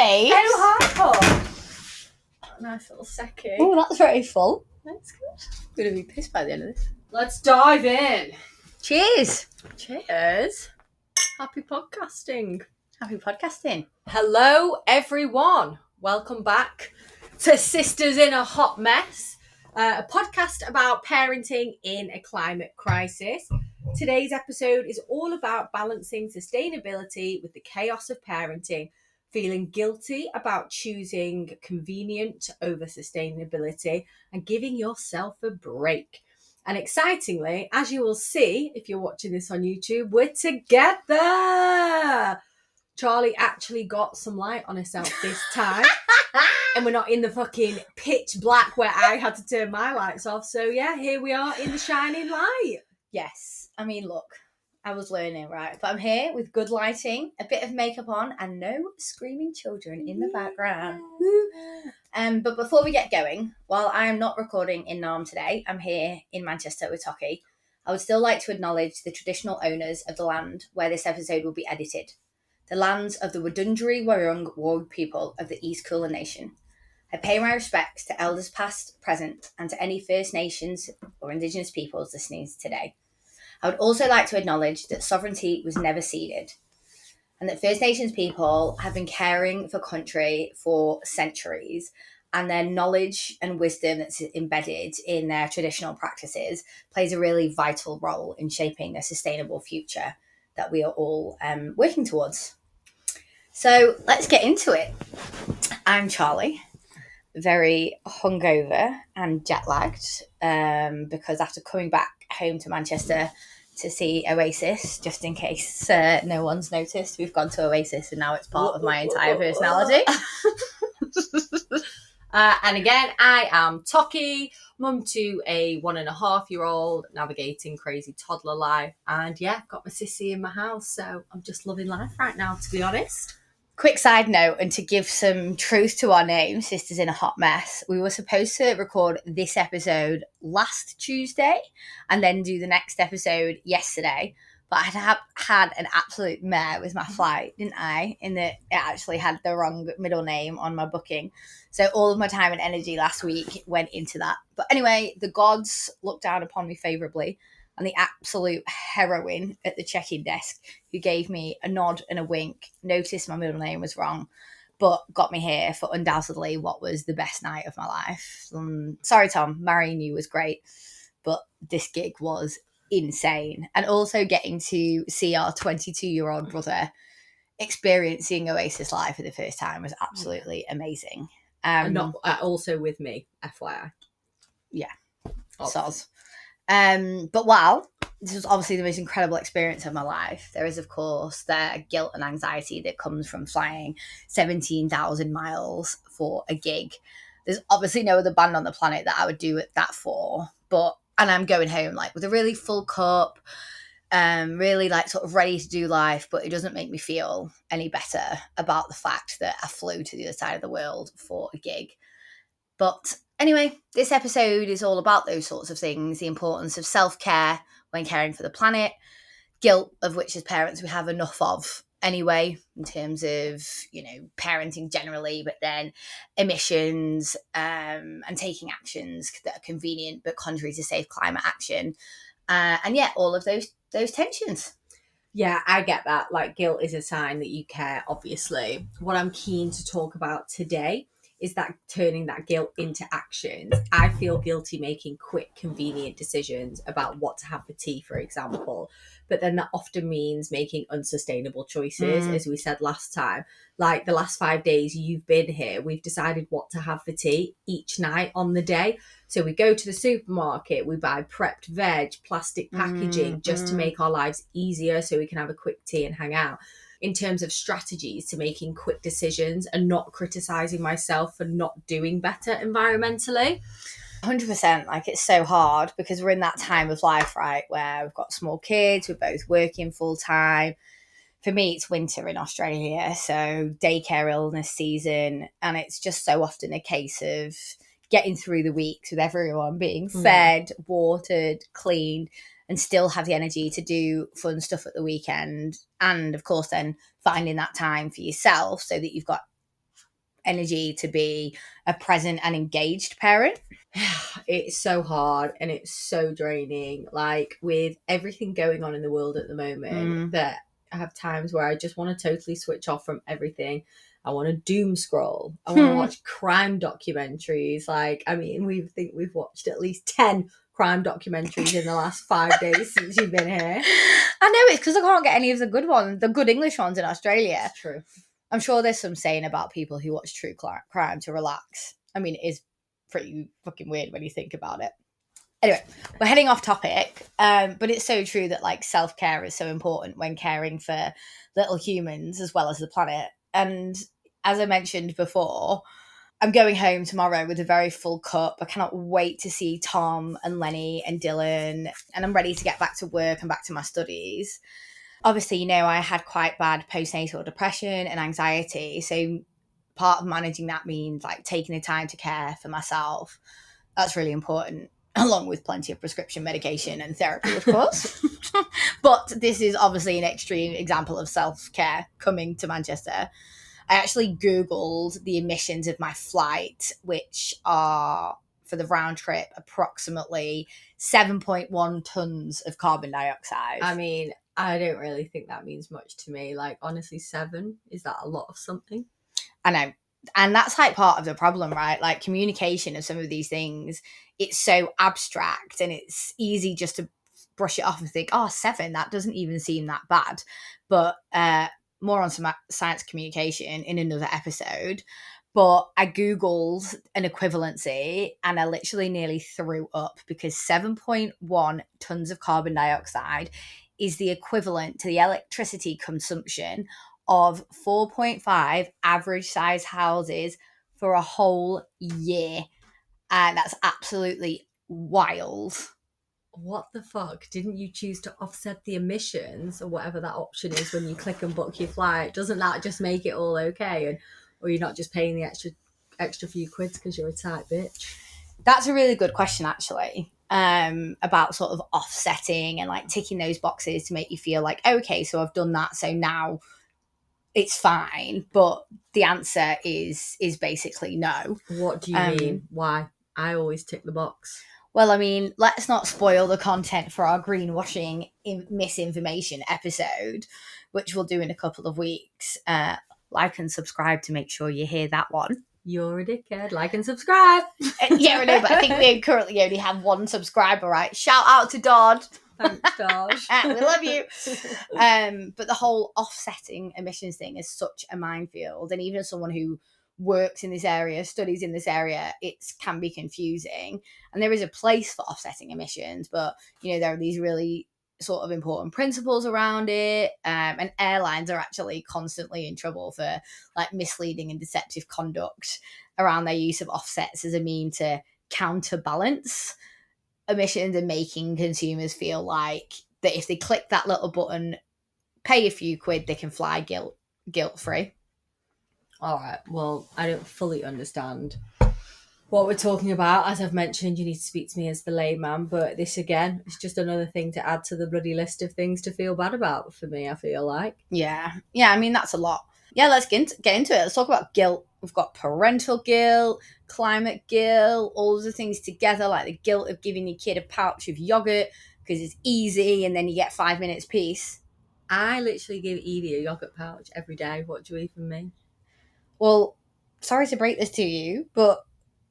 face. Oh, hardcore. Nice little secchi. Oh, that's very full. That's good. I'm going to be pissed by the end of this. Let's dive in. Cheers. Cheers. Happy podcasting. Happy podcasting. Hello, everyone. Welcome back to Sisters in a Hot Mess, a podcast about parenting in a climate crisis. Today's episode is all about balancing sustainability with the chaos of parenting, feeling guilty about choosing convenient over sustainability, and giving yourself a break. And excitingly, as you will see if you're watching this on YouTube, we're together. Charlie actually got some light on herself this time. And we're not in the fucking pitch black where I had to turn my lights off. So yeah, here we are in the shining light. Yes. I mean, look, I was learning, right? But I'm here with good lighting, a bit of makeup on, and no screaming children in the background. But before we get going, while I am not recording in Narm today, I'm here in Manchester with Tocky. I would still like to acknowledge the traditional owners of the land where this episode will be edited. The lands of the Wurundjeri Wurrung people of the East Kulin Nation. I pay my respects to elders past, present, and to any First Nations or Indigenous peoples listening today. I would also like to acknowledge that sovereignty was never ceded, and that First Nations people have been caring for country for centuries, and their knowledge and wisdom that's embedded in their traditional practices plays a really vital role in shaping a sustainable future that we are all working towards. So let's get into it. I'm Charlie, very hungover and jet lagged because after coming back home to Manchester to see Oasis, just in case no one's noticed, we've gone to Oasis and now it's part of my entire personality. And again, I am Tocky, mum to a 1.5-year-old, navigating crazy toddler life. And yeah, got my sissy in my house, so I'm just loving life right now, to be honest. Quick side note, and to give some truth to our name, Sisters in a Hot Mess, we were supposed to record this episode last Tuesday and then do the next episode yesterday. But I had an absolute mare with my flight, didn't I? In that it actually had the wrong middle name on my booking. So all of my time and energy last week went into that. But anyway, the gods looked down upon me favourably, and the absolute heroine at the check-in desk who gave me a nod and a wink, noticed my middle name was wrong, but got me here for undoubtedly what was the best night of my life. Sorry, Tom, marrying you was great, but this gig was insane. And also getting to see our 22-year-old brother experiencing Oasis live for the first time was absolutely amazing. And not also with me, FYI. Yeah, soz. But while this was obviously the most incredible experience of my life, there is, of course, the guilt and anxiety that comes from flying 17,000 miles for a gig. There's obviously no other band on the planet that I would do that for, and I'm going home like with a really full cup, really like sort of ready to do life, but it doesn't make me feel any better about the fact that I flew to the other side of the world for a gig. But anyway, this episode is all about those sorts of things, the importance of self-care when caring for the planet, guilt of which as parents we have enough of anyway, in terms of, parenting generally, but then emissions and taking actions that are convenient but contrary to safe climate action. And yeah, all of those tensions. Yeah, I get that. Like, guilt is a sign that you care, obviously. What I'm keen to talk about today is that turning that guilt into actions. I feel guilty making quick, convenient decisions about what to have for tea, for example. But then that often means making unsustainable choices, as we said last time. Like the last 5 days you've been here, we've decided what to have for tea each night on the day. So we go to the supermarket, we buy prepped veg, plastic packaging, just to make our lives easier so we can have a quick tea and hang out. In terms of strategies to making quick decisions and not criticising myself for not doing better environmentally. 100%. Like, it's so hard because we're in that time of life, right, where we've got small kids, we're both working full time. For me, it's winter in Australia, so daycare illness season, and it's just so often a case of getting through the weeks with everyone being fed, watered, cleaned, and still have the energy to do fun stuff at the weekend. And of course, then finding that time for yourself so that you've got energy to be a present and engaged parent. It's so hard and it's so draining. Like with everything going on in the world at the moment, that I have times where I just want to totally switch off from everything. I want to doom scroll. I want to watch crime documentaries. Like, I mean, we've watched at least 10 crime documentaries in the last 5 days since you've been here. I know, it's because I can't get any of the good ones, the good English ones in Australia. It's true. I'm sure there's some saying about people who watch true crime to relax. I mean, it is pretty fucking weird when you think about it. Anyway, we're heading off topic, but it's so true that like self-care is so important when caring for little humans as well as the planet. And as I mentioned before, I'm going home tomorrow with a very full cup. I cannot wait to see Tom and Lenny and Dylan, and I'm ready to get back to work and back to my studies. Obviously, you know, I had quite bad postnatal depression and anxiety, so part of managing that means like taking the time to care for myself. That's really important, along with plenty of prescription medication and therapy, of course. But this is obviously an extreme example of self-care coming to Manchester. I actually Googled the emissions of my flight, which are, for the round trip, approximately 7.1 tons of carbon dioxide. I mean, I don't really think that means much to me. Like, honestly, 7, is that a lot of something? I know. And that's like part of the problem, right? Like communication of some of these things, it's so abstract and it's easy just to brush it off and think, oh, 7, that doesn't even seem that bad. But more on some science communication in another episode. But I Googled an equivalency and I literally nearly threw up because 7.1 tons of carbon dioxide is the equivalent to the electricity consumption of 4.5 average size houses for a whole year. And that's absolutely wild. What the fuck? Didn't you choose to offset the emissions or whatever that option is when you click and book your flight? Doesn't that just make it all okay? And or you're not just paying the extra few quids because you're a tight bitch? That's a really good question, actually, about sort of offsetting and like ticking those boxes to make you feel like, okay, so I've done that, so now it's fine. But the answer is basically no. What do you mean? Why? I always tick the box. Well, I mean, let's not spoil the content for our greenwashing misinformation episode, which we'll do in a couple of weeks. Like and subscribe to make sure you hear that one. You're a dickhead. Like and subscribe. Yeah, I know, but I think we currently only have one subscriber, right? Shout out to Dodd. Thanks, Dodge. We love you. But the whole offsetting emissions thing is such a minefield. And even as someone who works in this area, studies in this area, it can be confusing. And there is a place for offsetting emissions, but you know, there are these really sort of important principles around it. And airlines are actually constantly in trouble for like misleading and deceptive conduct around their use of offsets as a mean to counterbalance emissions and making consumers feel like that if they click that little button, pay a few quid, they can fly guilt free. All right. Well, I don't fully understand what we're talking about. As I've mentioned, you need to speak to me as the layman, but this again is just another thing to add to the bloody list of things to feel bad about for me, I feel like. Yeah. I mean, that's a lot. Yeah, let's get into it. Let's talk about guilt. We've got parental guilt, climate guilt, all of the things together, like the guilt of giving your kid a pouch of yogurt because it's easy and then you get 5 minutes peace. I literally give Evie a yogurt pouch every day. What do you even mean? Well, sorry to break this to you, but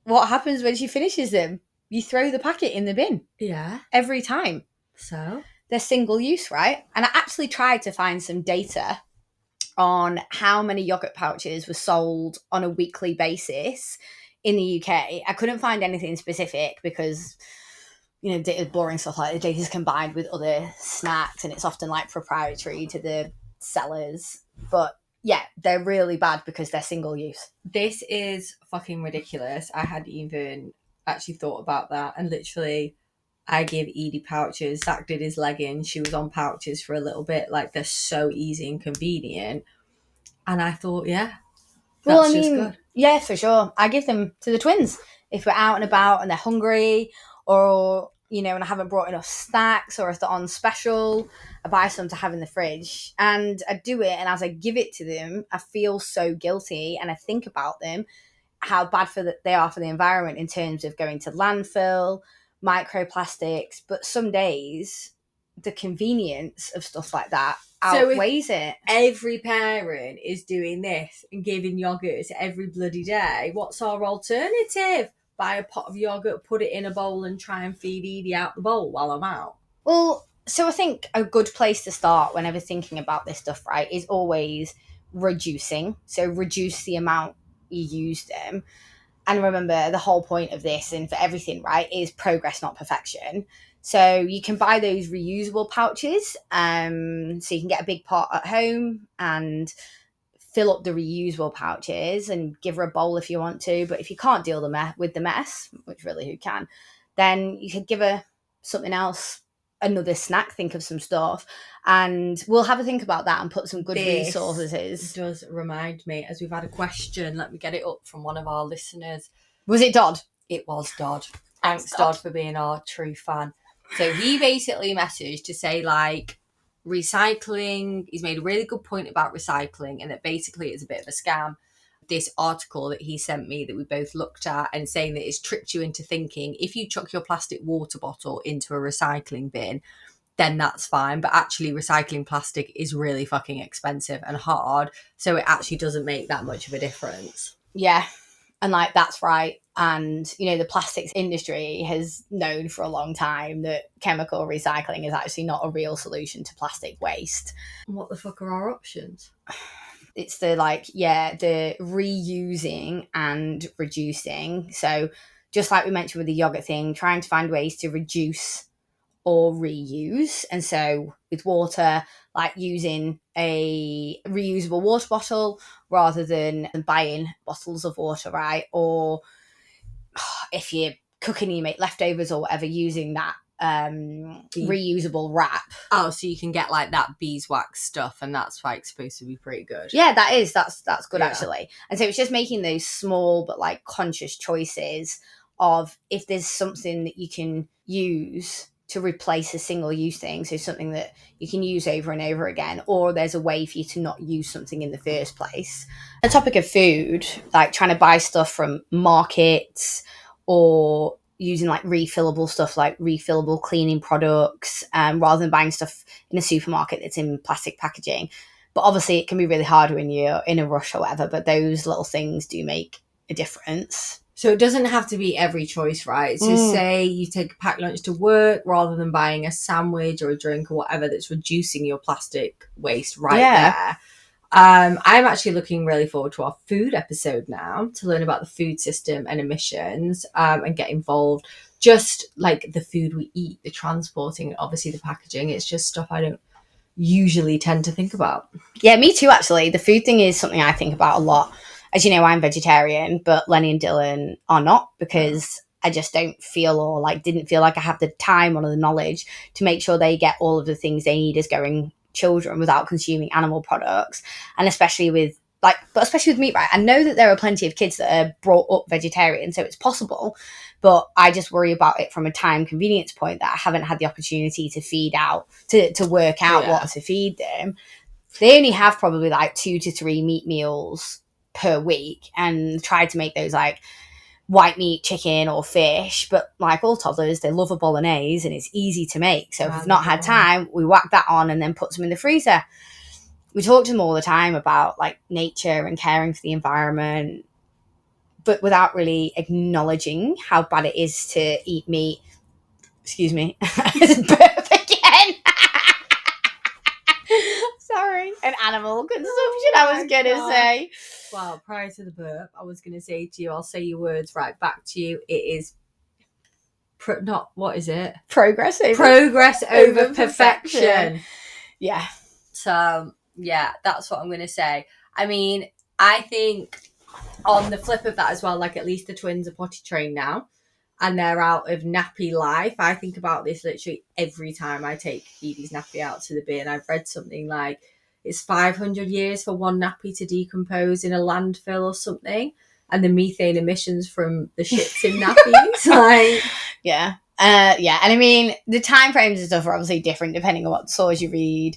what happens when she finishes them? You throw the packet in the bin. Yeah. Every time. So? They're single use, right? And I actually tried to find some data on how many yogurt pouches were sold on a weekly basis in the UK. I couldn't find anything specific because, you know, boring stuff like the data is combined with other snacks and it's often like proprietary to the sellers. But yeah, they're really bad because they're single use. This is fucking ridiculous. I hadn't even actually thought about that. And literally, I give Edie pouches. Zach did his leggings. She was on pouches for a little bit. Like, they're so easy and convenient. And I thought, yeah, that's just good. Yeah, for sure. I give them to the twins if we're out and about and they're hungry, or and I haven't brought enough snacks, or if they're on special, I buy some to have in the fridge. And I do it, and as I give it to them, I feel so guilty, and I think about them, how bad they are for the environment in terms of going to landfill, microplastics. But some days, the convenience of stuff like that outweighs it. Every parent is doing this and giving yogurts every bloody day. What's our alternative? Buy a pot of yogurt, put it in a bowl, and try and feed Edie out the bowl while I'm out. Well, so I think a good place to start whenever thinking about this stuff, right, is always reducing. So reduce the amount you use them. And remember, the whole point of this, and for everything, right, is progress, not perfection. So you can buy those reusable pouches. So you can get a big pot at home and fill up the reusable pouches and give her a bowl if you want to. But if you can't deal with the mess, which really who can, then you could give her something else, another snack, think of some stuff, and we'll have a think about that and put some good resources. This does remind me, as we've had a question, let me get it up, from one of our listeners. Was it Dodd? It was Dodd. Thanks, Dodd, for being our true fan. So he basically messaged to say, like, recycling, he's made a really good point about recycling, and that basically it's a bit of a scam. This article that he sent me that we both looked at, and saying that it's tricked you into thinking if you chuck your plastic water bottle into a recycling bin, then that's fine. But actually recycling plastic is really fucking expensive and hard. So it actually doesn't make that much of a difference. Yeah. And like, that's right. And, the plastics industry has known for a long time that chemical recycling is actually not a real solution to plastic waste. What the fuck are our options? It's the reusing and reducing. So just like we mentioned with the yogurt thing, trying to find ways to reduce or reuse. And so with water, like using a reusable water bottle rather than buying bottles of water, right? Or if you're cooking and you make leftovers or whatever, using that reusable wrap. Oh, so you can get like that beeswax stuff, and that's like supposed to be pretty good. Yeah, that's good, actually. And so it's just making those small but like conscious choices of if there's something that you can use to replace a single-use thing, so something that you can use over and over again, or there's a way for you to not use something in the first place. The topic of food, like trying to buy stuff from markets or using like refillable stuff, like refillable cleaning products, rather than buying stuff in a supermarket that's in plastic packaging. But obviously it can be really hard when you're in a rush or whatever, but those little things do make a difference. So it doesn't have to be every choice, right? So say you take a packed lunch to work rather than buying a sandwich or a drink or whatever, that's reducing your plastic waste there. I'm actually looking really forward to our food episode now to learn about the food system and emissions, and get involved. Just like the food we eat, the transporting, obviously the packaging. It's just stuff I don't usually tend to think about. Yeah, me too, actually. The food thing is something I think about a lot. As you know, I'm vegetarian, but Lenny and Dylan are not, because I just don't feel, or like didn't feel like I have the time or the knowledge to make sure they get all of the things they need as growing children without consuming animal products. And especially with meat, right? I know that there are plenty of kids that are brought up vegetarian, so it's possible, but I just worry about it from a time convenience point, that I haven't had the opportunity to feed out, to work out what to feed them. They only have probably like 2 to 3 meat meals per week, and try to make those like white meat, chicken or fish. But like all toddlers, they love a bolognese and it's easy to make. So if we've not had time, we whack that on and then put some in the freezer. We talk to them all the time about like nature and caring for the environment, but without really acknowledging how bad it is to eat meat. Excuse me. It's burp again. Sorry. An animal consumption, I was going to say. Well, prior to the burp, I was going to say to you, I'll say your words right back to you. It is what is it? Progress over perfection. Yeah. So, yeah, that's what I'm going to say. I mean, I think on the flip of that as well, like at least the twins are potty trained now and they're out of nappy life. I think about this literally every time I take Edie's nappy out to the bin. I've read something like it's 500 years for one nappy to decompose in a landfill or something. And the methane emissions from the shits in nappies. Yeah. Yeah, and I mean the time frames and stuff are obviously different depending on what source you read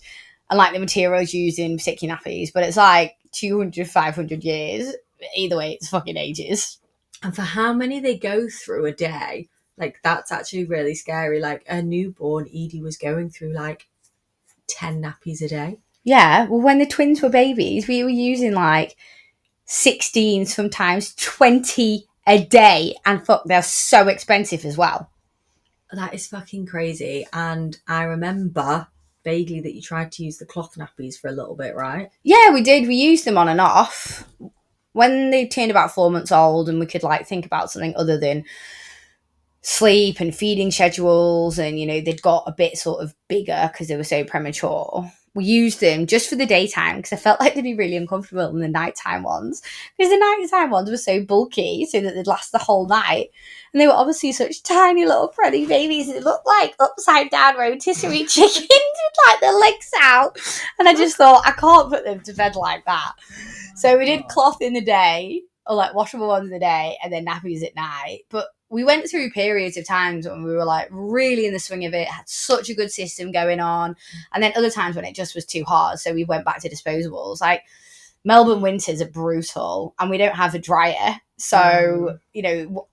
and like the materials used in particular nappies, but it's like 200, 500 years. Either way, it's fucking ages. And for how many they go through a day, like that's actually really scary. Like a newborn, Edie was going through like 10 nappies a day. Yeah, well, when the twins were babies, we were using like 16, sometimes 20 a day, and fuck, they're so expensive as well. That is fucking crazy. And I remember vaguely that you tried to use the cloth nappies for a little bit, right? Yeah, we did. We used them on and off. When they turned about 4 months old and we could like think about something other than sleep and feeding schedules, and they'd got a bit sort of bigger because they were so premature, we used them just for the daytime because I felt like they'd be really uncomfortable in the nighttime ones, because the nighttime ones were so bulky so that they'd last the whole night, and they were obviously such tiny little pretty babies. They looked like upside down rotisserie chickens with like their legs out, and I just thought I can't put them to bed like that. So we did cloth in the day, or like washable ones in the day, and then nappies at night. But we went through periods of times when we were like really in the swing of it, had such a good system going on, and then other times when it just was too hard, so we went back to disposables. Like Melbourne winters are brutal and we don't have a dryer, so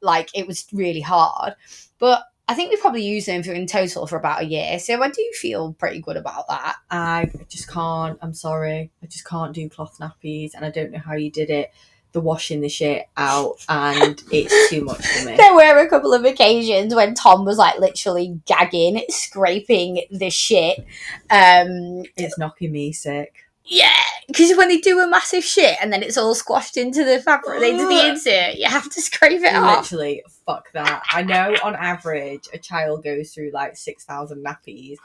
like it was really hard, but I think we probably used them in total for about a year, so I do feel pretty good about that. I just can't, I'm sorry, I just can't do cloth nappies, and I don't know how you did it. The washing the shit out, and it's too much for me. There were a couple of occasions when Tom was like literally gagging, scraping the shit. It's knocking me sick. Yeah, because when they do a massive shit and then it's all squashed into the fabric, into the insert, you have to scrape it off. Literally, fuck that. I know on average a child goes through like 6,000 nappies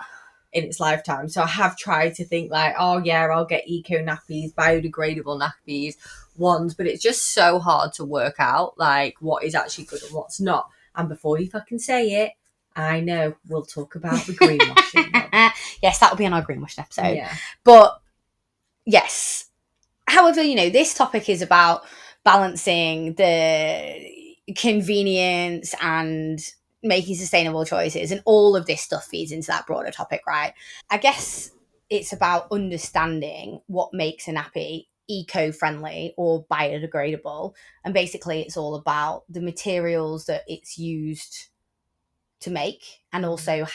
in its lifetime. So I have tried to think like, oh yeah, I'll get eco nappies, biodegradable nappies ones, but it's just so hard to work out like what is actually good and what's not. And before you fucking say it, I know we'll talk about the greenwashing. Yes, that will be on our greenwashing episode. Yeah. But yes, however, this topic is about balancing the convenience and making sustainable choices, and all of this stuff feeds into that broader topic, right? I guess it's about understanding what makes a nappy eco-friendly or biodegradable, and basically it's all about the materials that it's used to make, and also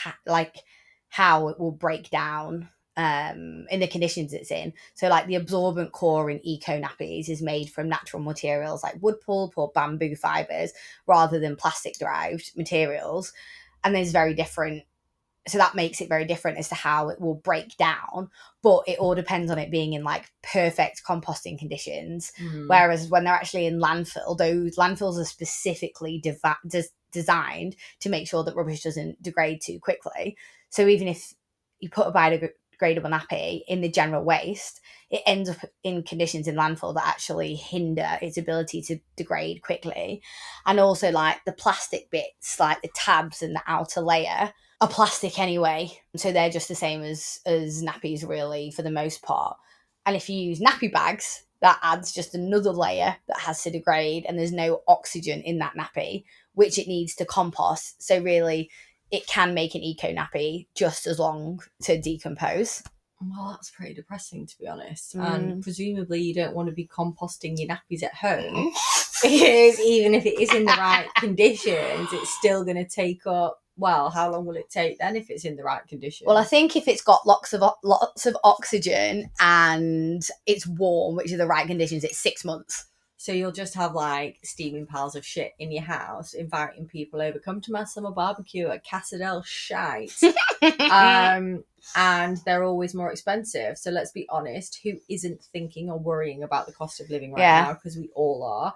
how it will break down in the conditions it's in. So like the absorbent core in eco nappies is made from natural materials like wood pulp or bamboo fibers rather than plastic derived materials, and there's very different, so that makes it very different as to how it will break down, but it all depends on it being in like perfect composting conditions. Whereas when they're actually in landfill, those landfills are specifically designed to make sure that rubbish doesn't degrade too quickly. So even if you put a biodegradable nappy in the general waste, it ends up in conditions in landfill that actually hinder its ability to degrade quickly. And also like the plastic bits, like the tabs and the outer layer, are plastic anyway, so they're just the same as nappies really for the most part. And if you use nappy bags, that adds just another layer that has to degrade, and there's no oxygen in that nappy which it needs to compost, so really it can make an eco nappy just as long to decompose. Well, that's pretty depressing, to be honest. And presumably you don't want to be composting your nappies at home because even if it is in the right conditions, it's still going to take up, well, how long will it take then if it's in the right conditions? Well, I think if it's got lots of oxygen and it's warm, which are the right conditions, it's 6 months. So you'll just have like steaming piles of shit in your house, inviting people over, come to my summer barbecue at Cassadell shite. And they're always more expensive. So let's be honest, who isn't thinking or worrying about the cost of living right now? Because we all are.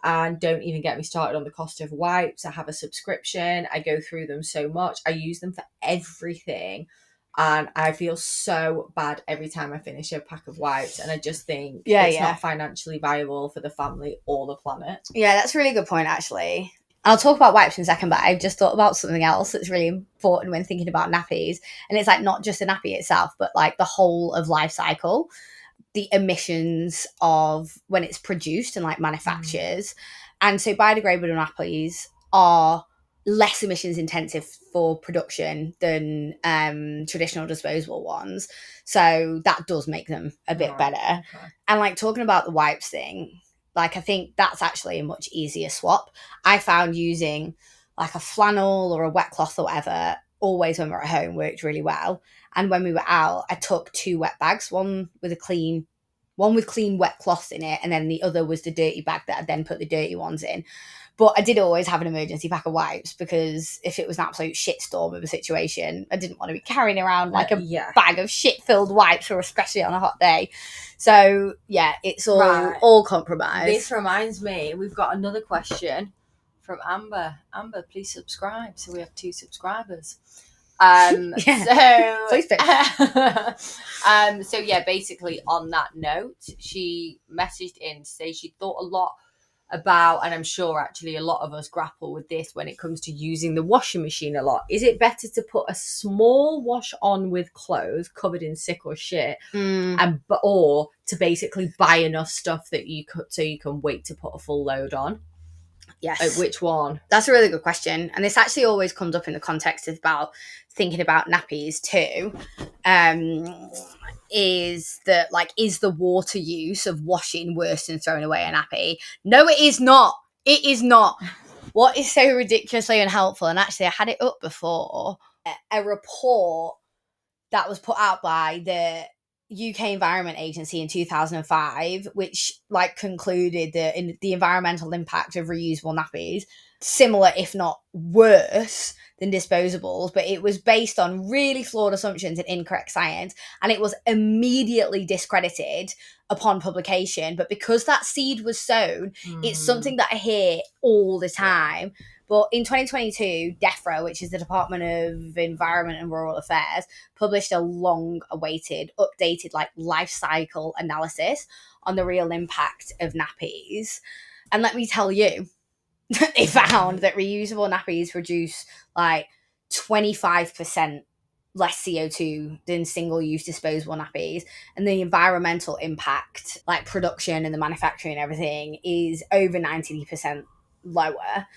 And don't even get me started on the cost of wipes. I have a subscription. I go through them so much. I use them for everything. And I feel so bad every time I finish a pack of wipes. And I just think it's not financially viable for the family or the planet. Yeah, that's a really good point, actually. I'll talk about wipes in a second, but I've just thought about something else that's really important when thinking about nappies. And it's like not just the nappy itself, but like the whole of life cycle. The emissions of when it's produced and like manufactures. And so biodegradable nappies are less emissions intensive for production than traditional disposable ones. So that does make them a bit better. Okay. And like talking about the wipes thing, like I think that's actually a much easier swap. I found using like a flannel or a wet cloth or whatever, always when we're at home, worked really well. And when we were out, I took 2 wet bags, one with clean wet cloths in it, and then the other was the dirty bag that I then put the dirty ones in. But I did always have an emergency pack of wipes, because if it was an absolute shitstorm of a situation, I didn't want to be carrying around like a bag of shit-filled wipes, or especially on a hot day. So yeah, it's all compromised. This reminds me, we've got another question from Amber. Amber, please subscribe. So we have 2 subscribers. Yeah. Please do. So yeah, basically on that note, she messaged in to say she thought a lot about, and I'm sure actually a lot of us grapple with this when it comes to using the washing machine a lot. Is it better to put a small wash on with clothes covered in sick or shit, or to basically buy enough stuff that you could, so you can wait to put a full load on? Yes. Which one? That's a really good question. And this actually always comes up in the context of about thinking about nappies too. Is that like, is the water use of washing worse than throwing away a nappy? No, it is not. It is not. What is so ridiculously unhelpful, and actually I had it up before, a report that was put out by the UK Environment Agency in 2005, which like concluded that in the environmental impact of reusable nappies, similar if not worse than disposables, but it was based on really flawed assumptions and incorrect science, and it was immediately discredited upon publication. But because that seed was sown, it's something that I hear all the time. But in 2022, DEFRA, which is the Department of Environment and Rural Affairs, published a long-awaited, updated like life cycle analysis on the real impact of nappies. And let me tell you, they found that reusable nappies produce like 25% less CO2 than single-use disposable nappies, and the environmental impact, like production and the manufacturing and everything, is over 90% lower.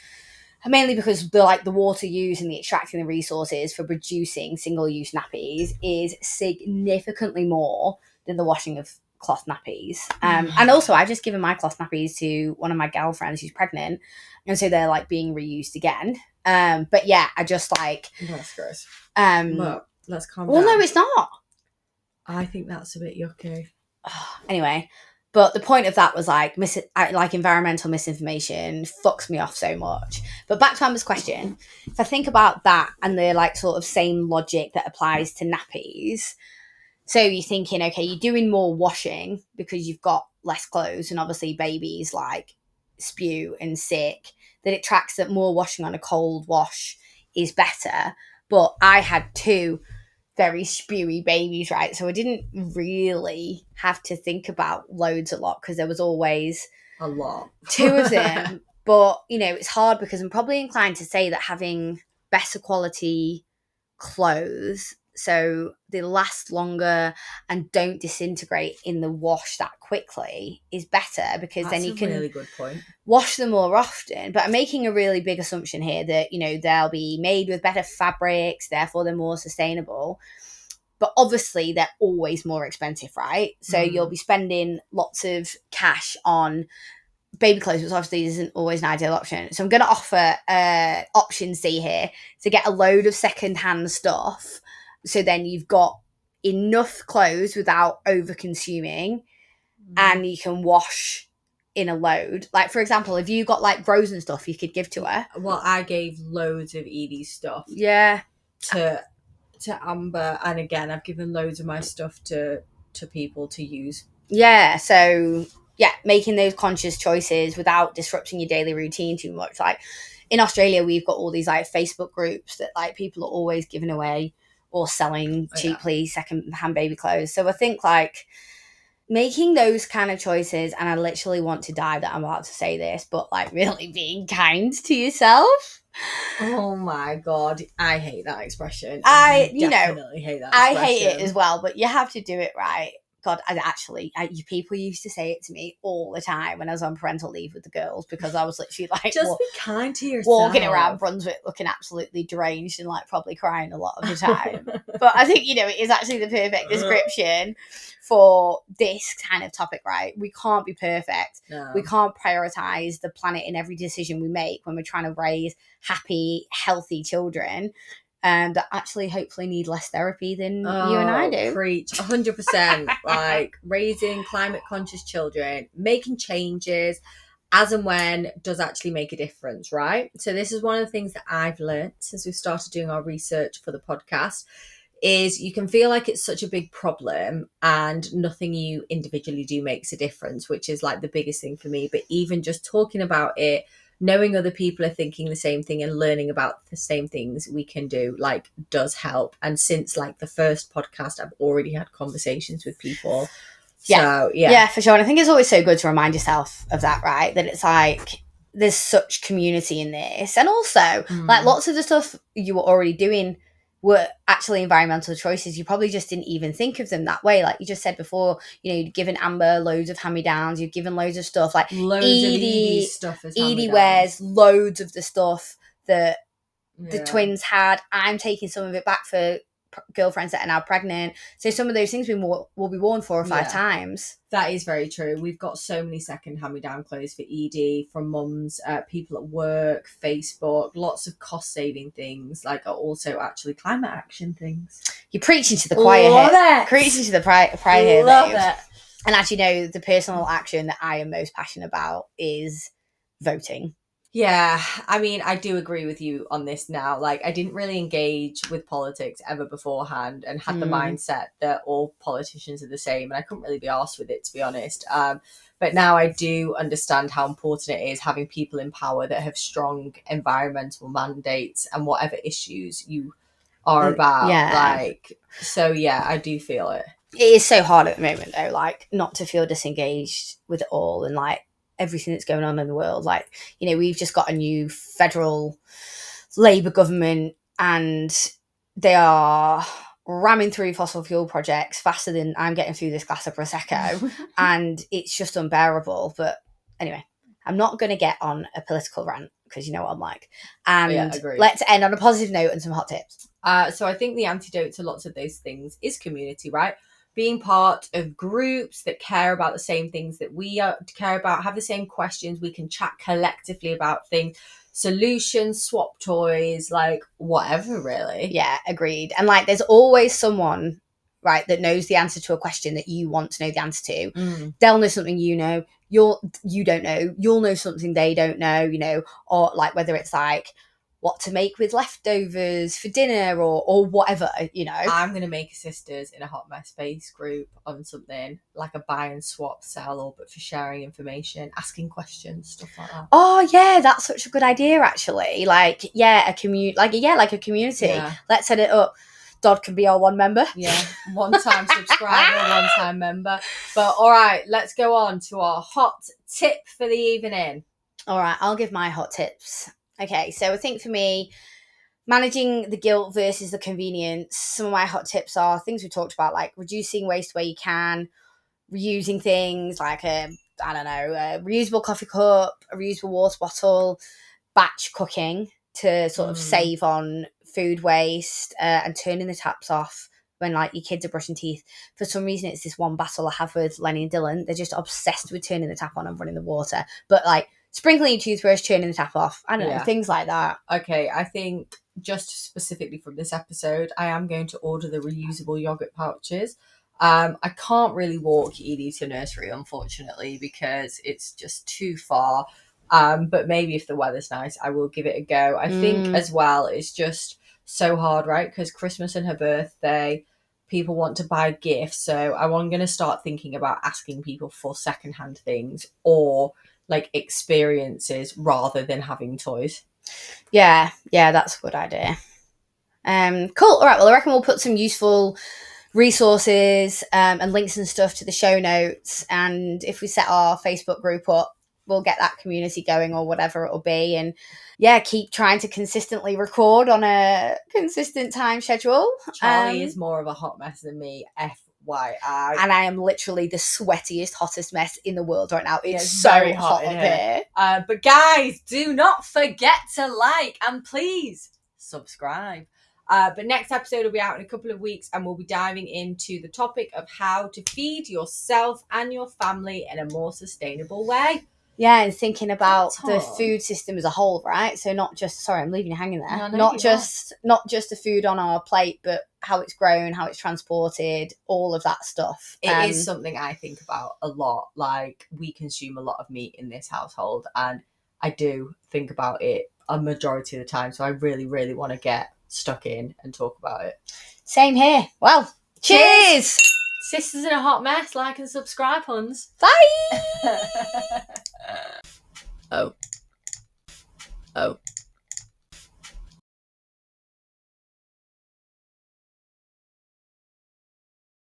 Mainly because the water used and the extracting the resources for producing single-use nappies is significantly more than the washing of cloth nappies. And also, I've just given my cloth nappies to one of my girlfriends who's pregnant, and so they're like being reused again. But yeah, I just like, that's gross. Look, let's calm down. Well, no, it's not. I think that's a bit yucky. Anyway. But the point of that was like environmental misinformation fucks me off so much. But back to Amber's question, if I think about that and the like sort of same logic that applies to nappies, so you're thinking, okay, you're doing more washing because you've got less clothes, and obviously babies like spew and sick, that it tracks that more washing on a cold wash is better. But I had 2 very spewy babies, right? So I didn't really have to think about loads a lot, because there was always a lot, 2 of them. But you know, it's hard because I'm probably inclined to say that having better quality clothes, so they last longer and don't disintegrate in the wash that quickly, is better, because then you can really good point. Wash them more often. But I'm making a really big assumption here that, you know, they'll be made with better fabrics, therefore they're more sustainable. But obviously they're always more expensive, right? So you'll be spending lots of cash on baby clothes, which obviously isn't always an ideal option. So I'm going to offer option C here, to get a load of second-hand stuff, so then you've got enough clothes without over-consuming, and you can wash in a load. Like, for example, if you got like frozen stuff you could give to her. Well, I gave loads of Edie's stuff to Amber, and again I've given loads of my stuff to people to use. Yeah, so yeah, making those conscious choices without disrupting your daily routine too much. Like in Australia, we've got all these like Facebook groups that like people are always giving away or selling cheaply second-hand baby clothes. So I think like making those kind of choices, and I literally want to die that I'm about to say this, but like really being kind to yourself. Oh my God, I hate that expression. I definitely hate that expression. I hate it as well, but you have to do it right. God, you people used to say it to me all the time when I was on parental leave with the girls, because I was literally like, just be kind to yourself. Walking around Brunswick looking absolutely deranged and like probably crying a lot of the time. But I think, you know, it is actually the perfect description for this kind of topic, right? We can't be perfect. No. We can't prioritize the planet in every decision we make when we're trying to raise happy, healthy children. That actually hopefully need less therapy than you and I do. Preach, 100%. Like raising climate conscious children, making changes as and when does actually make a difference, right? So this is one of the things that I've learned since we've started doing our research for the podcast, is you can feel like it's such a big problem and nothing you individually do makes a difference, which is like the biggest thing for me. But even just talking about it, knowing other people are thinking the same thing and learning about the same things we can do, like, does help. And since like the first podcast, I've already had conversations with people. So yeah, for sure. And I think it's always so good to remind yourself of that, right? That it's like there's such community in this, and also like lots of the stuff you were already doing were actually environmental choices. You probably just didn't even think of them that way. Like you just said before, you know, you'd given Amber loads of hand-me-downs, you've given loads of stuff, like Edie stuff as Edie wears loads of the stuff that the Yeah. twins had. I'm taking some of it back for girlfriends that are now pregnant. So some of those things will be worn 4 or 5 times. That is very true. We've got so many second hand-me-down clothes for Edie, from mums, people at work, Facebook, lots of cost-saving things, like are also actually climate action things. You're preaching to the choir here. Preaching to the choir here. Love it. And actually, no, the personal action that I am most passionate about is voting. Yeah, I mean, I do agree with you on this now. Like, I didn't really engage with politics ever beforehand and had the mindset that all politicians are the same, and I couldn't really be arsed with it, to be honest. But now I do understand how important it is having people in power that have strong environmental mandates and whatever issues you are about. Like, so yeah, I do feel it. It is so hard at the moment, though, like, not to feel disengaged with it all and, like, everything that's going on in the world. Like, you know, we've just got a new federal Labour government and they are ramming through fossil fuel projects faster than I'm getting through this glass of Prosecco. And it's just unbearable. But anyway, I'm not going to get on a political rant because you know what I'm like. And let's end on a positive note and some hot tips. So I think the antidote to lots of those things is community, right? Being part of groups that care about the same things that we care about, have the same questions, we can chat collectively about things, solutions, swap toys, like whatever, really. Yeah, agreed. And like there's always someone, right, that knows the answer to a question that you want to know the answer to. They'll know something you know, you don't know, you'll know something they don't know, you know, or like whether it's like what to make with leftovers for dinner or whatever, you know. I'm going to make a sisters in a hot mess space group on something like a buy and swap sell, but for sharing information, asking questions, stuff like that. Oh yeah, that's such a good idea actually. Like, yeah, a community. Yeah. Let's set it up. Dodd can be our one member. Yeah, one-time subscriber, one-time member. But all right, let's go on to our hot tip for the evening. All right, I'll give my hot tips. Okay, so I think for me, managing the guilt versus the convenience, some of my hot tips are things we talked about, like reducing waste where you can, reusing things like a reusable coffee cup, a reusable water bottle, batch cooking to sort of save on food waste, and turning the taps off when like your kids are brushing teeth. For some reason, it's this one battle I have with Lenny and Dylan. They're just obsessed with turning the tap on and running the water. But like sprinkling your toothbrush, turning the tap off. I don't know, things like that. Okay, I think just specifically from this episode, I am going to order the reusable yogurt pouches. I can't really walk Edie to nursery, unfortunately, because it's just too far. But maybe if the weather's nice, I will give it a go. I think as well, it's just so hard, right? Because Christmas and her birthday, people want to buy gifts. So I'm going to start thinking about asking people for secondhand things or like experiences rather than having toys. Yeah, that's a good idea. Cool. All right, well, I reckon we'll put some useful resources and links and stuff to the show notes, and if we set our Facebook group up, we'll get that community going or whatever it'll be, and yeah, keep trying to consistently record on a consistent time schedule. Charlie is more of a hot mess than me, And I am literally the sweatiest, hottest mess in the world right now. It's it's so very hot hot up in here. But guys, do not forget to like and please subscribe. But next episode will be out in a couple of weeks, and we'll be diving into the topic of how to feed yourself and your family in a more sustainable way. Yeah, and thinking about the Tom. food system as a whole, right? So not just, sorry, I'm leaving you hanging there. No, not you just the food on our plate, but how it's grown, how it's transported, all of that stuff. It is something I think about a lot. Like, we consume a lot of meat in this household, and I do think about it a majority of the time. So I really, really want to get stuck in and talk about it. Same here. Well, cheers! Sisters in a hot mess, like and subscribe, huns. Bye! Oh.